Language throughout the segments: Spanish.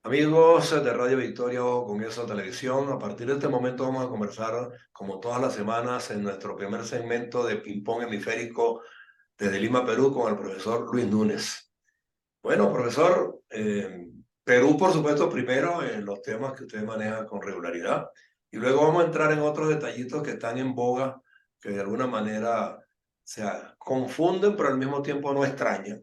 Amigos de Radio Victoria o Comienzo Televisión, a partir de este momento vamos a conversar, como todas las semanas, en nuestro primer segmento de Ping Pong Hemisférico desde Lima, Perú, con el profesor Luis Núñez. Bueno, profesor, Perú, por supuesto, primero en los temas que usted maneja con regularidad, y luego vamos a entrar en otros detallitos que están en boga, que de alguna manera confunden, pero al mismo tiempo no extrañan.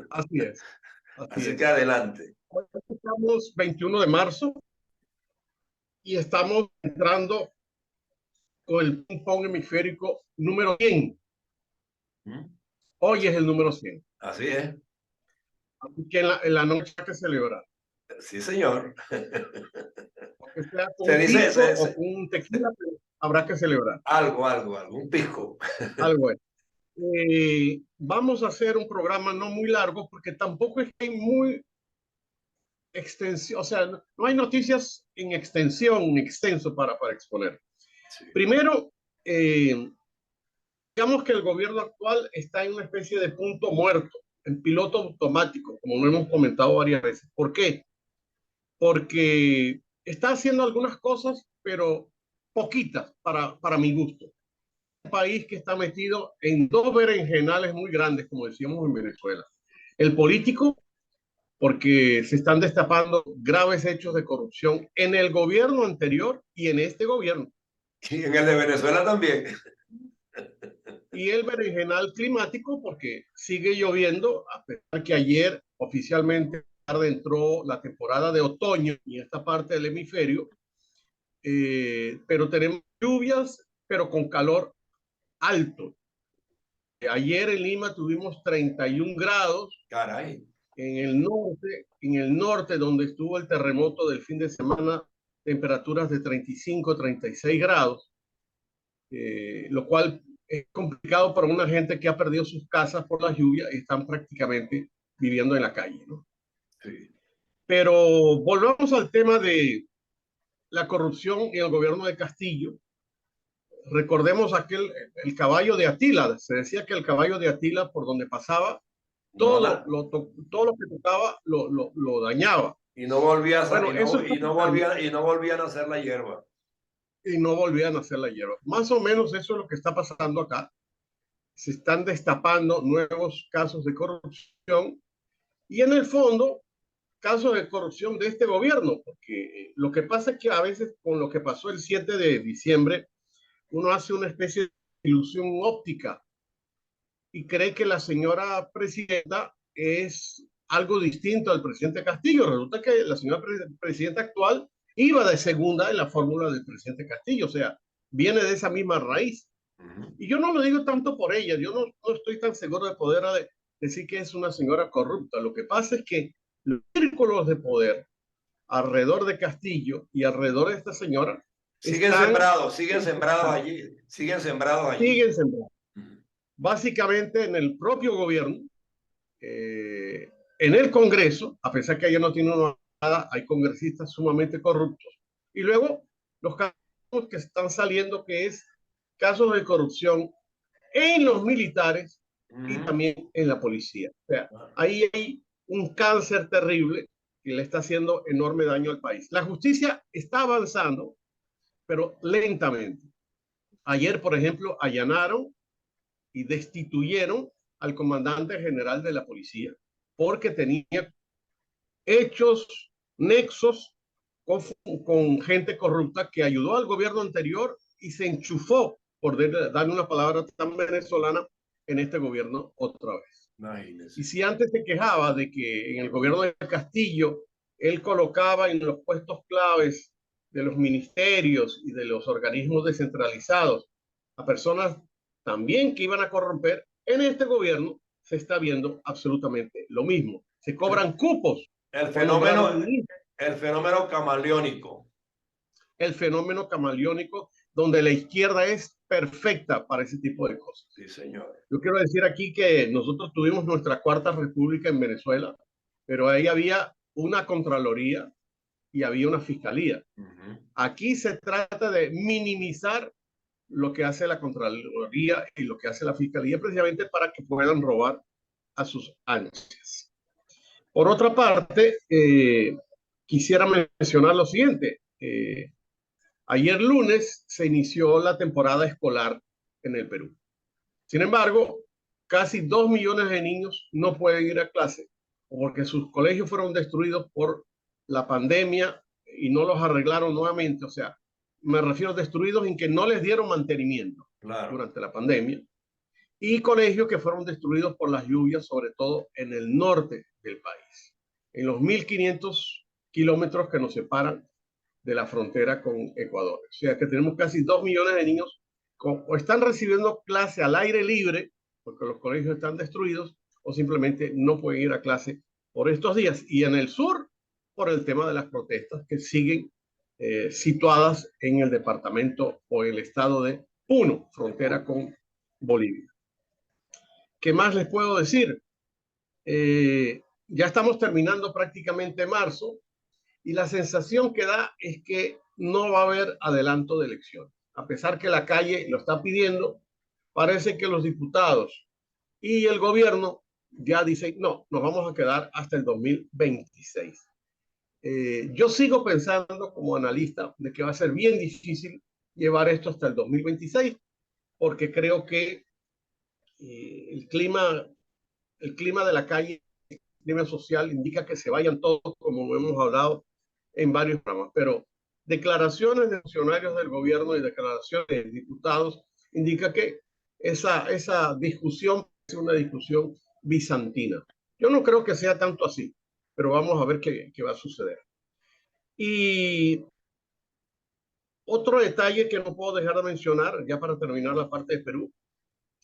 Así es, así Así que es. adelante. Hoy estamos 21 de marzo y estamos entrando con el ping pong hemisférico número 100. ¿Mm? Hoy es el número 100. Así es. Así que en la noche hay que celebrar. Sí, señor. Aunque sea con Se un dice pisco o con un tequila, pero habrá que celebrar. algo, un pisco. Algo es. Vamos a hacer un programa no muy largo porque tampoco es que hay muy extensión, o sea, no hay noticias en extensión, en extenso para exponer. Sí. Primero, digamos que el gobierno actual está en una especie de punto muerto, en piloto automático, como lo hemos comentado varias veces. ¿Por qué? Porque está haciendo algunas cosas, pero poquitas para mi gusto. Un país que está metido en dos berenjenales muy grandes, como decíamos en Venezuela. El político, porque se están destapando graves hechos de corrupción en el gobierno anterior y en este gobierno. Y en el de Venezuela también. Y el berenjenal climático, porque sigue lloviendo, a pesar que ayer oficialmente entró la temporada de otoño en esta parte del hemisferio, pero tenemos lluvias, pero con calor alto. Ayer en Lima tuvimos 31 grados, Caray. en el norte donde estuvo el terremoto del fin de semana, temperaturas de 35, 36 grados, lo cual es complicado para una gente que ha perdido sus casas por la lluvia y están prácticamente viviendo en la calle, ¿no? Sí. Pero volvamos al tema de la corrupción en el gobierno de Castillo. Recordemos el caballo de Atila. Se decía que el caballo de Atila, por donde pasaba, No, la, todo lo que tocaba lo dañaba. y no volvía a, Bueno, eso está pasando y no volvían a hacer la hierba. y no volvían a hacer la hierba. Más o menos eso es lo que está pasando acá. Se están destapando nuevos casos de corrupción y en el fondo casos de corrupción de este gobierno, porque lo que pasa es que a veces con lo que pasó el 7 de diciembre, uno hace una especie de ilusión óptica y cree que la señora presidenta es algo distinto al presidente Castillo. Resulta que la señora presidenta actual iba de segunda en la fórmula del presidente Castillo, o sea, viene de esa misma raíz. Uh-huh. Y yo no lo digo tanto por ella, yo no estoy tan seguro de poder decir que es una señora corrupta. Lo que pasa es que los círculos de poder alrededor de Castillo y alrededor de esta señora están, Siguen sembrados allí. siguen sembrando. Uh-huh. Básicamente en el propio gobierno, en el Congreso, a pesar que ella no tiene nada, hay congresistas sumamente corruptos. Y luego los casos que están saliendo, que es casos de corrupción en los militares y Uh-huh. también en la policía. O sea, ahí hay un cáncer terrible que le está haciendo enorme daño al país. La justicia está avanzando, pero lentamente. Ayer, por ejemplo, allanaron y destituyeron al comandante general de la policía porque tenía hechos, nexos con gente corrupta que ayudó al gobierno anterior y se enchufó, por darle una palabra tan venezolana, en este gobierno otra vez. Y Imagínese. si antes se quejaba de que en el gobierno de Castillo él colocaba en los puestos claves de los ministerios y de los organismos descentralizados a personas también que iban a corromper, en este gobierno se está viendo absolutamente lo mismo. Se El, cobran cupos el por nombrar fenómeno, un ministro. el fenómeno camaleónico. El fenómeno camaleónico donde la izquierda es perfecta para ese tipo de cosas. Sí, señor. Yo quiero decir aquí que nosotros tuvimos nuestra cuarta república en Venezuela, pero ahí había una contraloría y había una fiscalía. Uh-huh. Aquí se trata de minimizar lo que hace la contraloría y lo que hace la fiscalía precisamente para que puedan robar a sus anchas. Por otra parte, quisiera mencionar lo siguiente. Ayer lunes se inició la temporada escolar en el Perú. Sin embargo, casi 2 millones de niños no pueden ir a clase porque sus colegios fueron destruidos por la pandemia y no los arreglaron nuevamente. O sea, me refiero a destruidos en que no les dieron mantenimiento Claro. durante la pandemia, y colegios que fueron destruidos por las lluvias, sobre todo en el norte del país, en los 1.500 kilómetros que nos separan de la frontera con Ecuador. O sea que tenemos casi 2 millones de niños o están recibiendo clase al aire libre porque los colegios están destruidos, o simplemente no pueden ir a clase por estos días. Y en el sur, por el tema de las protestas que siguen situadas en el departamento o el estado de Puno, frontera con Bolivia. ¿Qué más les puedo decir? Ya estamos terminando prácticamente marzo, y la sensación que da es que no va a haber adelanto de elecciones. A pesar que la calle lo está pidiendo, parece que los diputados y el gobierno ya dicen, no, nos vamos a quedar hasta el 2026. Yo sigo pensando como analista de que va a ser bien difícil llevar esto hasta el 2026, porque creo que el clima de la calle, el clima social indica que se vayan todos, como hemos hablado en varios programas, pero declaraciones de funcionarios del gobierno y declaraciones de diputados indica que esa discusión es una discusión bizantina. Yo no creo que sea tanto así, pero vamos a ver qué va a suceder. Y otro detalle que no puedo dejar de mencionar, ya para terminar la parte de Perú,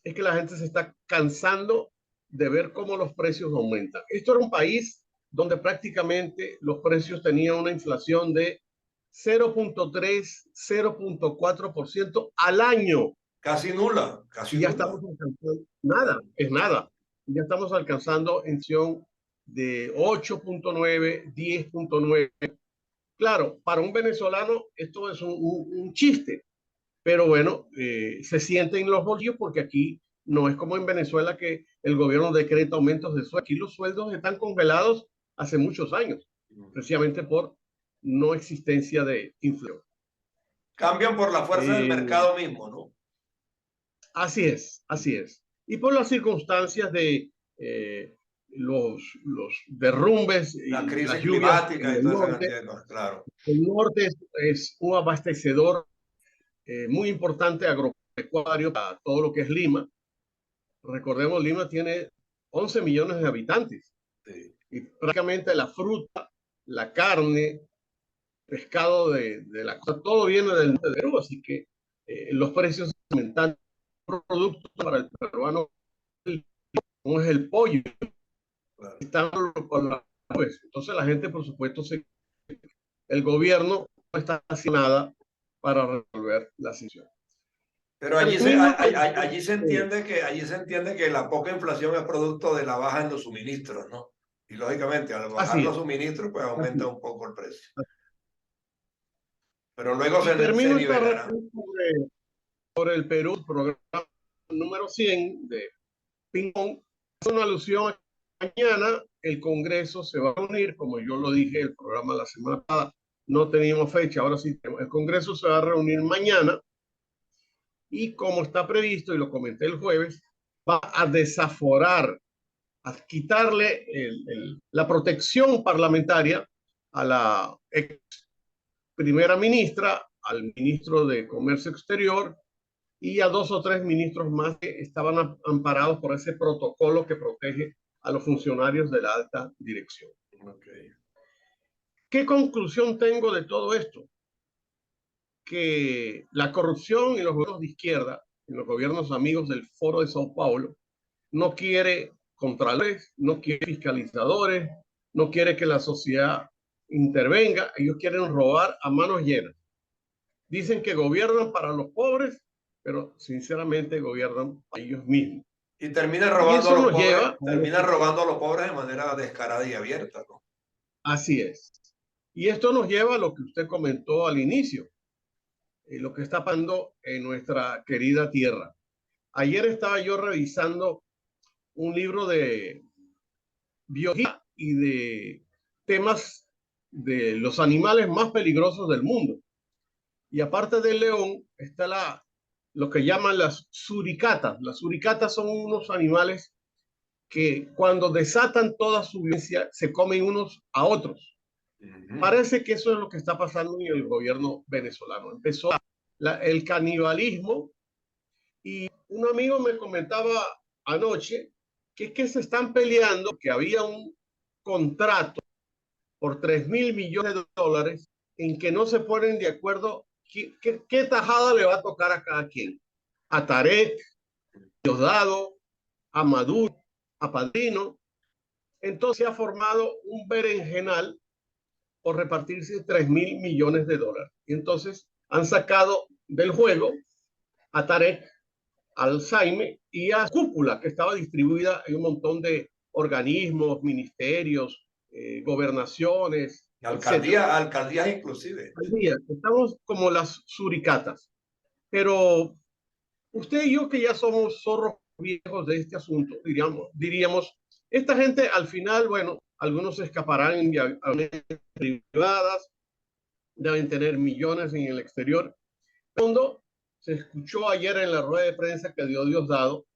es que la gente se está cansando de ver cómo los precios aumentan. Esto era un país donde prácticamente los precios tenían una inflación de 0.3, 0.4% al año. Casi nula, casi Y ya nula. estamos alcanzando nada, es nada. Ya estamos alcanzando inflación de 8.9, 10.9. Claro, para un venezolano esto es un chiste, pero bueno, se sienten los bolsillos porque aquí no es como en Venezuela que el gobierno decreta aumentos de sueldo. Aquí los sueldos están congelados hace muchos años, precisamente por no existencia de inflación. Cambian por la fuerza del Eh, mercado mismo, ¿no? Así es, así es. Y por las circunstancias de los derrumbes La y las crisis lluvias climática en y el toda esa norte. cantidad de cosas, claro. El norte es un abastecedor muy importante agropecuario para todo lo que es Lima. Recordemos, Lima tiene 11 millones de habitantes Sí. y prácticamente la fruta, la carne, pescado de la costa, todo viene del norte de Perú, así que los precios aumentan. Productos para el peruano, como es el pollo, Claro. están con la, pues, entonces la gente, por supuesto, el gobierno no está haciendo nada para resolver la situación. Pero Termino allí se entiende que la poca inflación es producto de la baja en los suministros, ¿no? Y lógicamente, al bajar así los es, suministros, pues así aumenta es. un poco el precio. Pero luego Y se termino esta nivelará. reflexión por el Perú, programa número 100 de Ping Pong. Es una alusión a que mañana el Congreso se va a reunir, como yo lo dije en el programa la semana pasada, no teníamos fecha, ahora sí, el Congreso se va a reunir mañana y como está previsto, y lo comenté el jueves, va a desaforar, a quitarle la protección parlamentaria a la ex primera ministra, al ministro de Comercio Exterior y a 2 o 3 ministros más que estaban amparados por ese protocolo que protege a los funcionarios de la alta dirección. Okay. ¿Qué conclusión tengo de todo esto? Que la corrupción en los gobiernos de izquierda, en los gobiernos amigos del Foro de Sao Paulo, no quiere contralores, no quiere fiscalizadores, no quiere que la sociedad intervenga, ellos quieren robar a manos llenas. Dicen que gobiernan para los pobres, pero sinceramente gobiernan para ellos mismos. Y Y eso nos lleva, termina robando a los pobres de manera descarada y abierta, ¿no? así es. Y esto nos lleva a lo que usted comentó al inicio, lo que está pasando en nuestra querida tierra. Ayer estaba yo revisando un libro de biología y de temas de los animales más peligrosos del mundo. Y aparte del león, está lo que llaman las suricatas. Las suricatas son unos animales que cuando desatan toda su violencia se comen unos a otros. Parece que eso es lo que está pasando en el gobierno venezolano. Empezó el canibalismo y un amigo me comentaba anoche que es que se están peleando, que había un contrato por 3.000 millones de dólares en que no se ponen de acuerdo qué tajada le va a tocar a cada quien. A Tarek, a Diosdado, a Maduro, a Padrino. Entonces se ha formado un berenjenal por repartirse 3.000 millones de dólares. Y entonces han sacado del juego a Tarek, al Jaime y a Cúpula, que estaba distribuida en un montón de organismos, ministerios, gobernaciones, alcaldías inclusive. Estamos como las suricatas. Pero usted y yo, que ya somos zorros viejos de este asunto, diríamos, esta gente al final, bueno, algunos se escaparán en aviones privadas, deben tener millones en el exterior. Cuando se escuchó ayer en la rueda de prensa que dio Diosdado,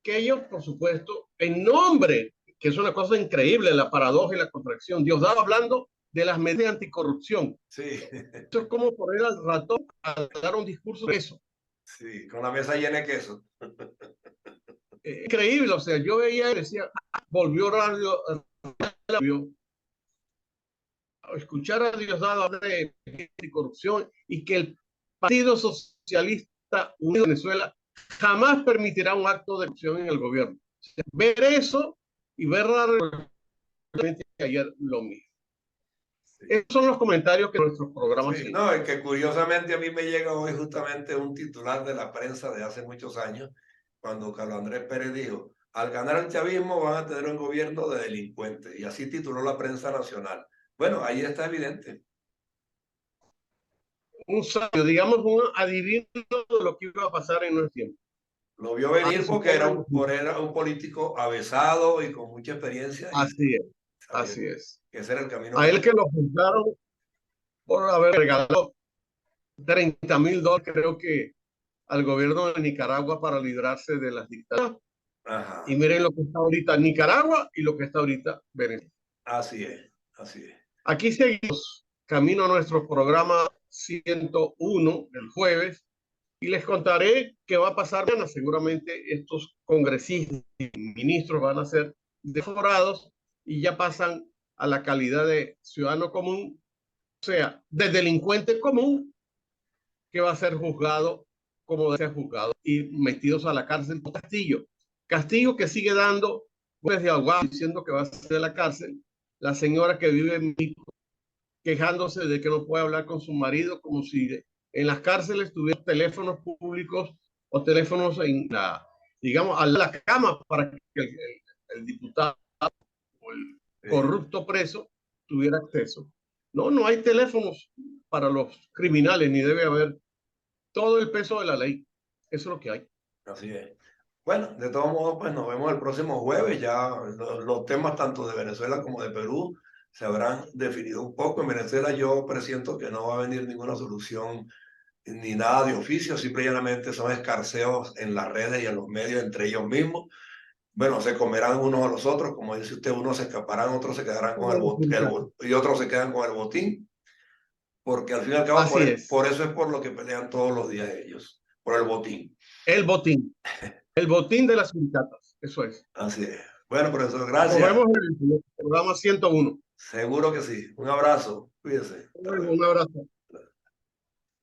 que ellos, por supuesto, en nombre, que es una cosa increíble, la paradoja y la contracción, Diosdado hablando de las medidas anticorrupción. Sí. Eso es como poner al ratón a dar un discurso de eso. Sí, con la mesa llena de queso. Increíble, o sea, yo veía y decía, volvió a escuchar a Diosdado hablar de corrupción y que el Partido Socialista Unido de Venezuela jamás permitirá un acto de corrupción en el gobierno. O sea, ver eso y ver ayer lo mismo. Sí. Esos son los comentarios que nuestros programas sí, no, es que curiosamente a mí me llega hoy justamente un titular de la prensa de hace muchos años, cuando Carlos Andrés Pérez dijo, al ganar el chavismo van a tener un gobierno de delincuentes, y así tituló la prensa nacional. Bueno, ahí está evidente. Un sabio, digamos, un adivino de lo que iba a pasar en nuestro tiempo. Lo vio venir porque era un político avesado y con mucha experiencia. Así es, así es. Que ese era el camino. A él que lo juzgaron por haber regalado $30,000, creo que al gobierno de Nicaragua para librarse de las dictaduras. Ajá. Y miren lo que está ahorita Nicaragua y lo que está ahorita Venezuela. Así es, así es. Aquí seguimos camino a nuestro programa 101 el jueves y les contaré qué va a pasar mañana. Seguramente estos congresistas y ministros van a ser deforados y ya pasan a la calidad de ciudadano común, o sea, de delincuente común que va a ser juzgado como debe ser juzgado y metidos a la cárcel por Castillo. Castillo que sigue dando desde ahogado diciendo que va a ser de la cárcel. La señora que vive en México quejándose de que no puede hablar con su marido, como si en las cárceles tuviera teléfonos públicos o teléfonos en la, digamos, a la cama para que el diputado o el corrupto preso tuviera acceso. No, no hay teléfonos para los criminales, ni debe haber. Todo el peso de la ley. Eso es lo que hay. Así es. Bueno, de todos modos, pues nos vemos el próximo jueves. Ya los temas tanto de Venezuela como de Perú se habrán definido un poco. En Venezuela yo presiento que no va a venir ninguna solución ni nada de oficio, simplemente son escarceos en las redes y en los medios entre ellos mismos. Bueno, se comerán unos a los otros, como dice usted, unos se escaparán, otros se quedarán con el botín y otros se quedan con el botín, porque al fin y al cabo por eso es por lo que pelean todos los días ellos, por el botín. El botín de las sindicatas, eso es. Así es. Bueno, profesor, gracias. Nos vemos en el programa 101. Seguro que sí. Un abrazo. Cuídese. Un abrazo.